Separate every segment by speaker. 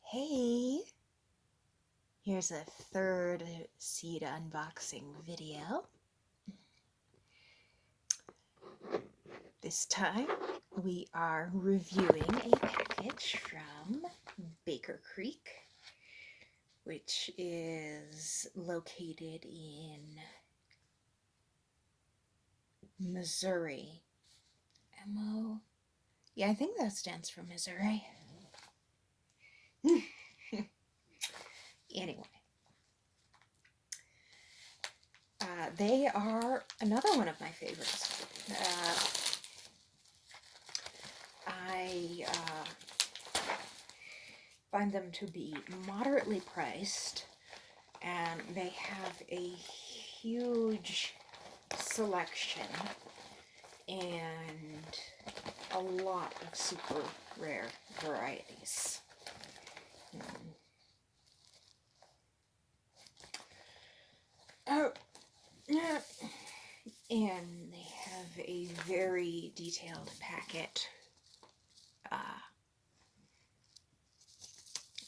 Speaker 1: Hey, here's a third seed unboxing video. This time we are reviewing a package from Baker Creek, which is located in Missouri. Yeah, I think that stands for Missouri. Anyway, they are another one of my favorites. I find them to be moderately priced, and they have a huge selection and a lot of super rare varieties. Oh, yeah. And they have a very detailed packet.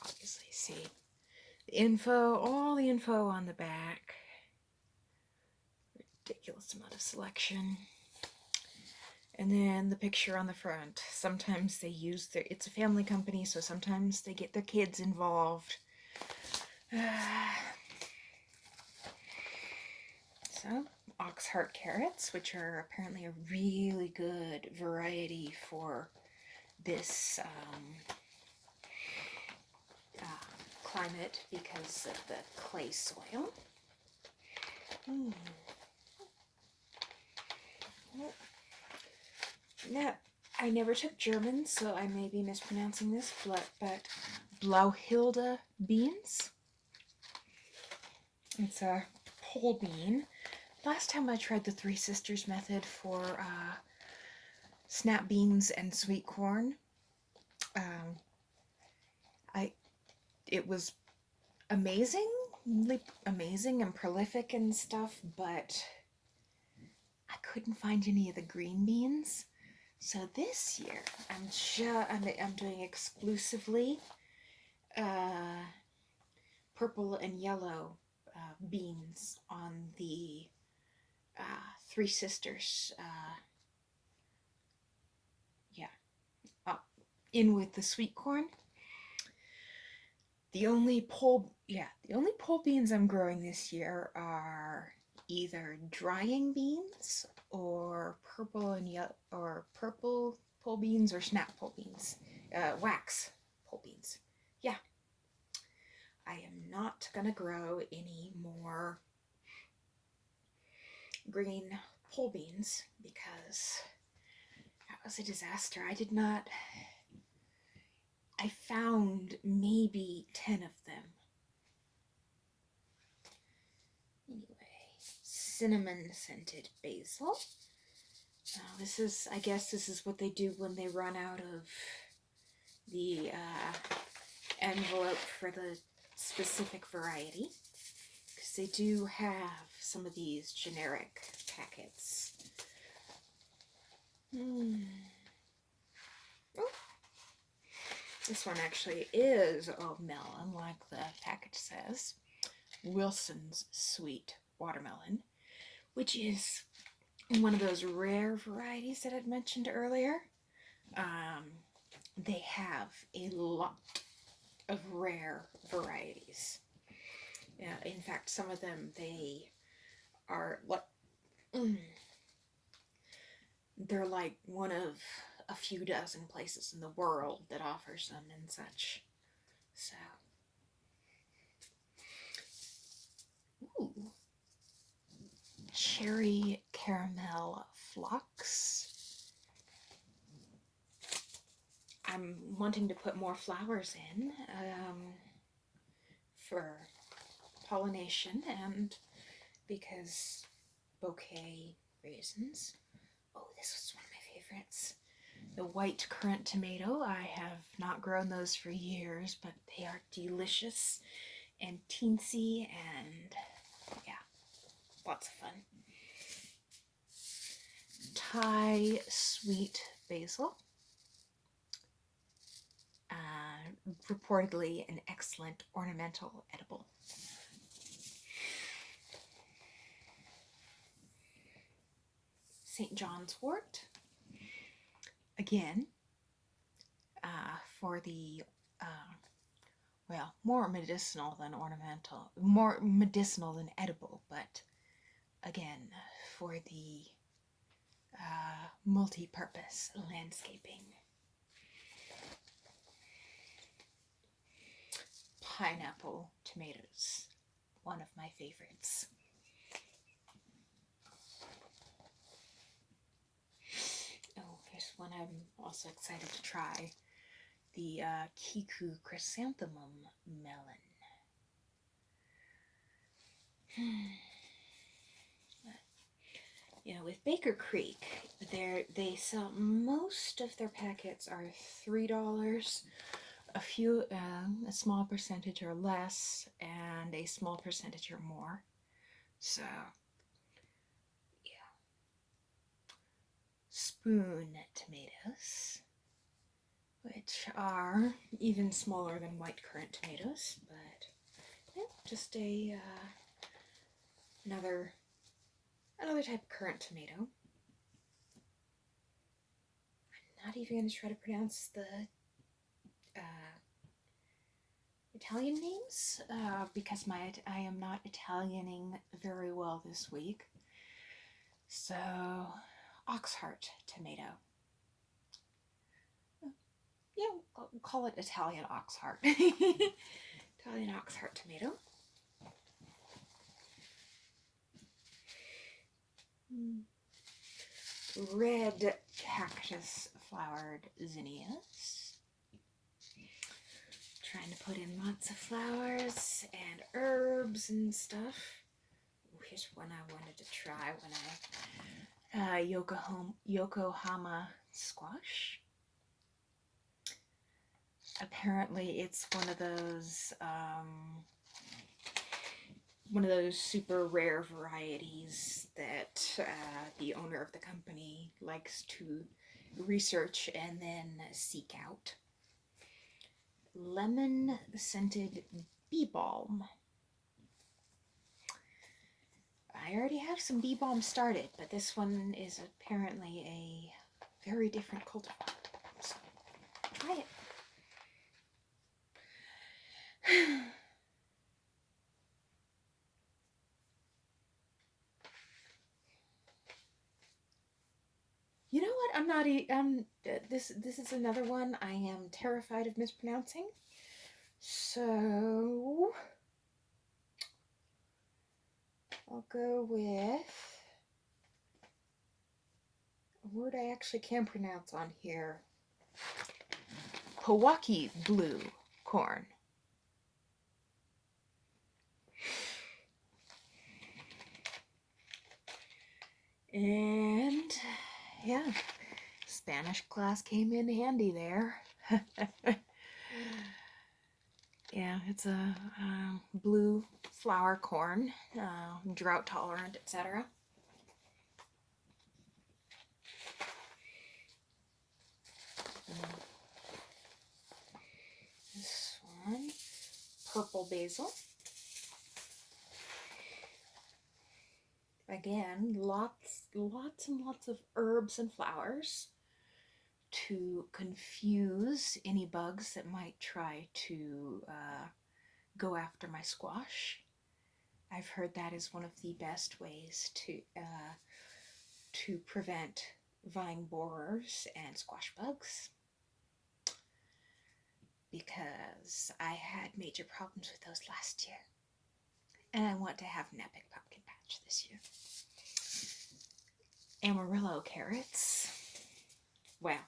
Speaker 1: Obviously, see the info, all the info on the back. Ridiculous amount of selection. And then the picture on the front. Sometimes they use it's a family company, so sometimes they get their kids involved. So, Oxheart carrots, which are apparently a really good variety for this climate because of the clay soil. Now, I never took German, so I may be mispronouncing this, but Blauhilde beans. It's a pole bean. Last time I tried the Three Sisters method for snap beans and sweet corn, it was amazing and prolific and stuff, but I couldn't find any of the green beans. So this year, I'm doing exclusively purple and yellow beans on the Three Sisters. In with the sweet corn. The only pole beans I'm growing this year are either drying beans or purple pole beans or snap pole beans, wax pole beans. Yeah, I am not gonna grow any more green pole beans because that was a disaster. I found maybe 10 of them. Anyway, cinnamon scented basil. I guess this is what they do when they run out of the envelope for the specific variety, because they do have some of these generic packets. Oh. This one actually is a melon, like the package says. Wilson's Sweet Watermelon, which is one of those rare varieties that I'd mentioned earlier. They have a lot of rare varieties. In fact, some of them, they are they're like one of a few dozen places in the world that offers them and such. So, ooh, cherry caramel flocks. I'm wanting to put more flowers in for pollination and because bouquet reasons. Oh, this was one of my favorites. The white currant tomato. I have not grown those for years, but they are delicious and teensy and yeah, lots of fun. Thai sweet basil. reportedly an excellent ornamental edible. St. John's wort, again, for the, well, more medicinal than ornamental, more medicinal than edible, but again, for the multi-purpose landscaping. Pineapple tomatoes, one of my favorites. Oh, here's one I'm also excited to try. The Kiku Chrysanthemum melon. You know, with Baker Creek, they sell, most of their packets are $3. A few, a small percentage are less, and a small percentage are more. So, yeah. Spoon tomatoes, which are even smaller than white currant tomatoes, but yeah, just a another type of currant tomato. I'm not even going to try to pronounce the Italian names because I am not Italianing very well this week. So, oxheart tomato. Yeah, we'll call it Italian oxheart. Italian oxheart tomato. Red cactus flowered zinnias. Trying to put in lots of flowers and herbs and stuff. Ooh, here's one I wanted to try when I Yokohama squash. Apparently, it's one of those super rare varieties that the owner of the company likes to research and then seek out. Lemon scented bee balm. I already have some bee balm started, but this one is apparently a very different cultivar. So try it. You know what? I'm not. This is another one I am terrified of mispronouncing. So I'll go with a word I actually can pronounce on here. Pojoaque blue corn. And yeah, Spanish class came in handy there. Yeah, it's a blue flower corn, drought tolerant, etc. This one, purple basil. Again, lots and lots of herbs and flowers to confuse any bugs that might try to go after my squash. I've heard that is one of the best ways to prevent vine borers and squash bugs, because I had major problems with those last year, and I want to have an epic pumpkin patch this year. Amarillo carrots. Well,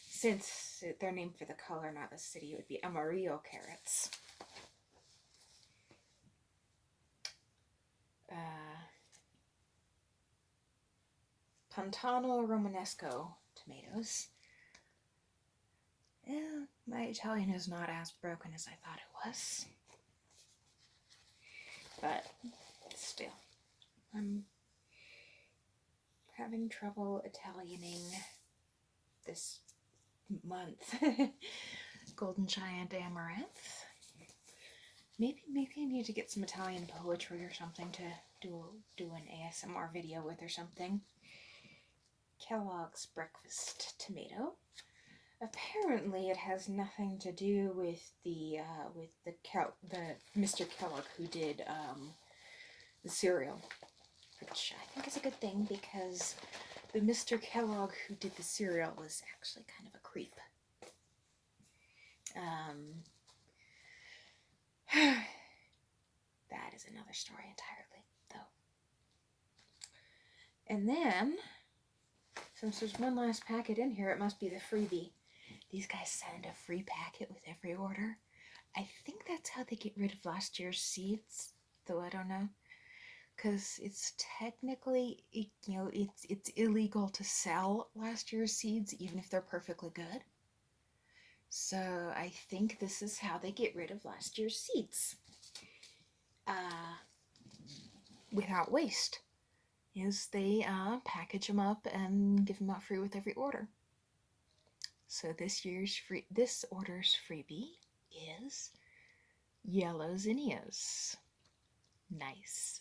Speaker 1: since they're named for the color, not the city, it would be Amarillo carrots. Pantano Romanesco tomatoes. Yeah, my Italian is not as broken as I thought it was. But still, I'm having trouble Italianing this month. Golden Giant Amaranth. Maybe I need to get some Italian poetry or something to do an ASMR video with or something. Kellogg's Breakfast Tomato. Apparently, it has nothing to do with the Mr. Kellogg who did the cereal, which I think is a good thing because the Mr. Kellogg who did the cereal was actually kind of a creep. That is another story entirely, though. And then, since there's one last packet in here, it must be the freebie. These guys send a free packet with every order. I think that's how they get rid of last year's seeds, though I don't know. Because it's technically, it's illegal to sell last year's seeds, even if they're perfectly good. So I think this is how they get rid of last year's seeds. Without waste. Is they package them up and give them out free with every order. So this order's freebie is yellow zinnias. Nice.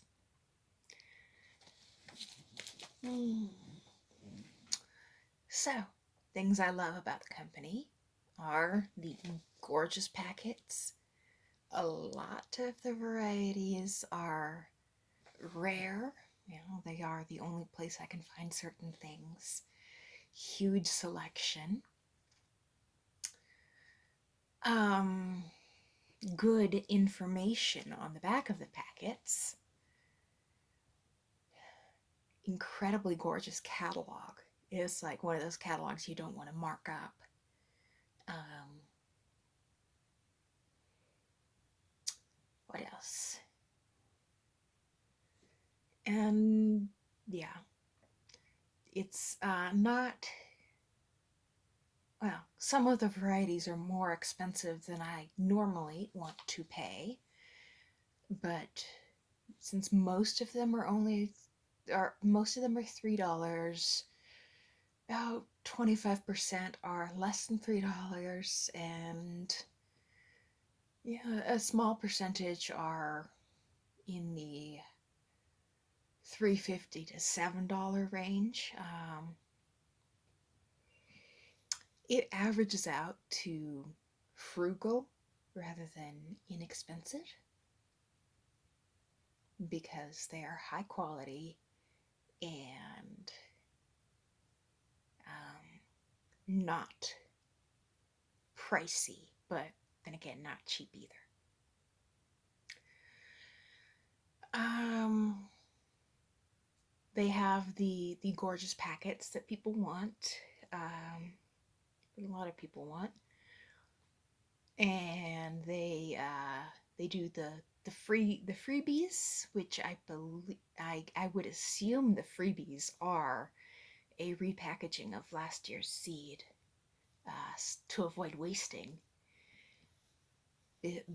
Speaker 1: So, things I love about the company are the gorgeous packets. A lot of the varieties are rare. They are the only place I can find certain things. Huge selection. Good information on the back of the packets. Incredibly gorgeous catalog. It's like one of those catalogs you don't want to mark up. What else? And yeah, it's not, well, some of the varieties are more expensive than I normally want to pay, but since most of them are $3, about 25% are less than $3, and yeah, a small percentage are in the $3.50 to $7 range. It averages out to frugal rather than inexpensive because they are high quality and not pricey, but then again, not cheap either. They have the gorgeous packets that people want, a lot of people want, and they do the freebies, which I believe I would assume the freebies are a repackaging of last year's seed to avoid wasting,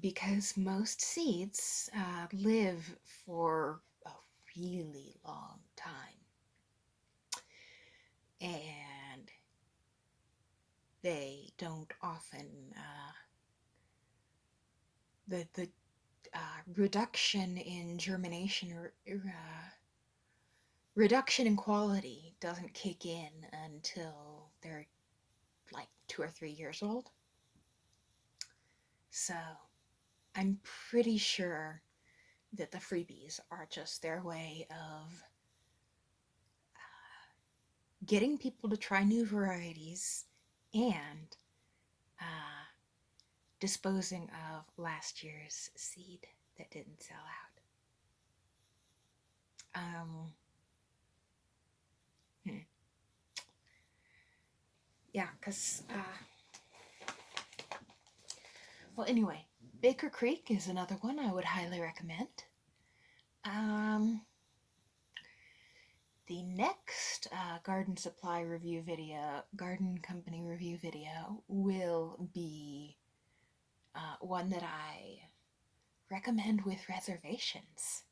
Speaker 1: because most seeds live for a really long time, and they don't often the reduction in germination or reduction in quality doesn't kick in until they're like 2 or 3 years old. So I'm pretty sure that the freebies are just their way of getting people to try new varieties and disposing of last year's seed that didn't sell out. Yeah, because, well, anyway, Baker Creek is another one I would highly recommend. The next garden supply review video, garden company review video, will be one that I recommend with reservations.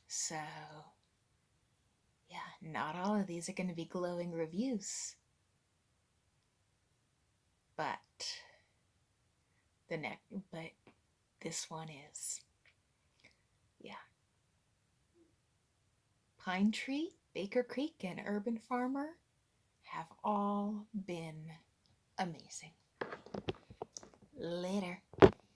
Speaker 1: So, yeah, not all of these are going to be glowing reviews. but but this one is. Yeah. Pine Tree, Baker Creek, and Urban Farmer have all been amazing.